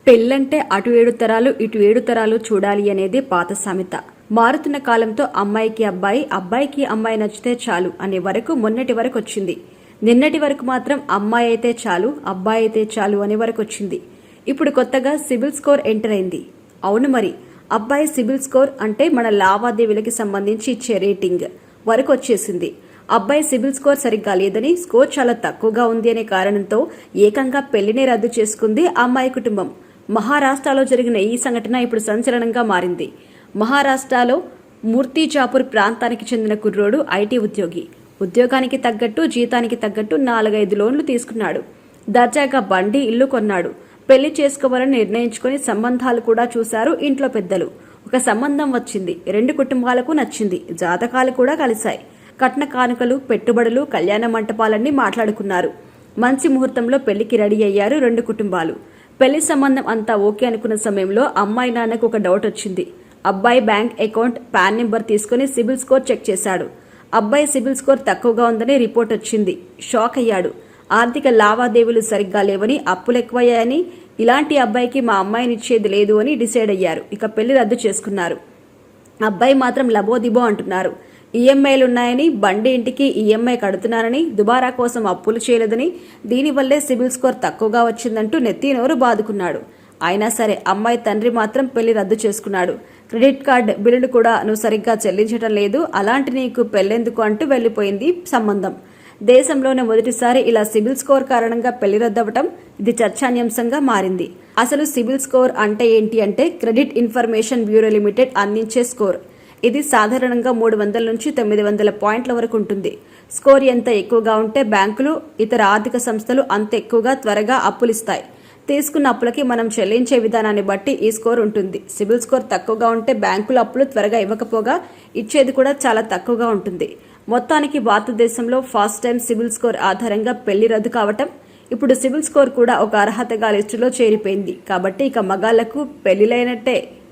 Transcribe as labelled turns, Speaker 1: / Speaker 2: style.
Speaker 1: పెళ్ళంటే అటు 7 తరాలు ఇటు 7 తరాలు చూడాలి అనేది పాత సామెత. మారుతున్న కాలంతో అమ్మాయికి అబ్బాయి, అబ్బాయికి అమ్మాయి నచ్చితే చాలు అనే వరకు మొన్నటి వరకు వచ్చింది. నిన్నటి వరకు మాత్రం అమ్మాయి అయితే చాలు, అబ్బాయి అయితే చాలు అనే వరకు వచ్చింది. ఇప్పుడు కొత్తగా సిబిల్ స్కోర్ ఎంటర్ అయింది. అవును మరి, అబ్బాయి సిబిల్ స్కోర్ అంటే మన లావాదేవీలకి సంబంధించి ఇచ్చే రేటింగ్ వరకు వచ్చేసింది. అబ్బాయి సిబిల్ స్కోర్ సరిగ్గా లేదని, స్కోర్ చాలా తక్కువగా ఉంది అనే కారణంతో ఏకంగా పెళ్లినే రద్దు చేసుకుంది ఆ అమ్మాయి కుటుంబం. మహారాష్ట్రలో జరిగిన ఈ సంఘటన ఇప్పుడు సంచలనంగా మారింది. మహారాష్ట్రలో మూర్తిజాపూర్ ప్రాంతానికి చెందిన కుర్రోడు ఐటీ ఉద్యోగి. ఉద్యోగానికి తగ్గట్టు, జీతానికి తగ్గట్టు 4-5 లోన్లు తీసుకున్నాడు. దర్జాగా బండి, ఇల్లు కొన్నాడు. పెళ్లి చేసుకోవాలని నిర్ణయించుకుని సంబంధాలు కూడా చూశారు ఇంట్లో పెద్దలు. ఒక సంబంధం వచ్చింది. 2 కుటుంబాలకు నచ్చింది. జాతకాలు కూడా కలిశాయి. కట్న కానుకలు, పెట్టుబడులు, కళ్యాణ మంటపాలన్నీ మాట్లాడుకున్నారు. మంచి ముహూర్తంలో పెళ్లికి రెడీ అయ్యారు 2 కుటుంబాలు. పెళ్లి సంబంధం అంతా ఓకే అనుకున్న సమయంలో అమ్మాయి నాన్నకు ఒక డౌట్ వచ్చింది. అబ్బాయి బ్యాంక్ అకౌంట్, పాన్ నెంబర్ తీసుకుని సిబిల్ స్కోర్ చెక్ చేశాడు. అబ్బాయి సిబిల్ స్కోర్ తక్కువగా ఉందని రిపోర్ట్ వచ్చింది. షాక్ అయ్యాడు. ఆర్థిక లావాదేవీలు సరిగ్గా లేవని, అప్పులు ఎక్కువయ్యాయని, ఇలాంటి అబ్బాయికి మా అమ్మాయినిచ్చేది లేదు అని డిసైడ్ అయ్యారు. ఇక పెళ్లి రద్దు చేసుకున్నారు. అబ్బాయి మాత్రం లబోదిబో అంటున్నారు. ఈఎంఐలున్నాయని, బండి ఇంటికి ఈఎంఐ కడుతున్నారని, దుబారా కోసం అప్పులు చేయలేదని, దీనివల్లే సిబిల్ స్కోర్ తక్కువగా వచ్చిందంటూ నెత్తి నోరు బాదుకున్నాడు. అయినా సరే అమ్మాయి తండ్రి మాత్రం పెళ్లి రద్దు చేసుకున్నాడు. క్రెడిట్ కార్డు బిల్లులు కూడా నువ్వు సరిగ్గా చెల్లించడం లేదు, అలాంటి నీకు పెళ్లెందుకు అంటూ వెళ్లిపోయింది సంబంధం. దేశంలోనే మొదటిసారి ఇలా సిబిల్ స్కోర్ కారణంగా పెళ్లి రద్దవటం ఇది చర్చానీయాంశంగా మారింది. అసలు సిబిల్ స్కోర్ అంటే ఏంటి అంటే, క్రెడిట్ ఇన్ఫర్మేషన్ బ్యూరో లిమిటెడ్ అందించే స్కోర్. ఇది సాధారణంగా 300 నుంచి 900 పాయింట్ల వరకు ఉంటుంది. స్కోర్ ఎంత ఎక్కువగా ఉంటే బ్యాంకులు, ఇతర ఆర్థిక సంస్థలు అంత ఎక్కువగా త్వరగా అప్పులిస్తాయి. తీసుకున్న అప్పులకి మనం చెల్లించే విధానాన్ని బట్టి ఈ స్కోర్ ఉంటుంది. సిబిల్ స్కోర్ తక్కువగా ఉంటే బ్యాంకులు అప్పులు త్వరగా ఇవ్వకపోగా ఇచ్చేది కూడా చాలా తక్కువగా ఉంటుంది. మొత్తానికి భారతదేశంలో ఫస్ట్ టైం సిబిల్ స్కోర్ ఆధారంగా పెళ్లి రద్దు కావటం, ఇప్పుడు సిబిల్ స్కోర్ కూడా ఒక అర్హతగా లిస్టులో చేరిపోయింది. కాబట్టి ఇక మగాళ్లకు పెళ్లిలైనట్టే.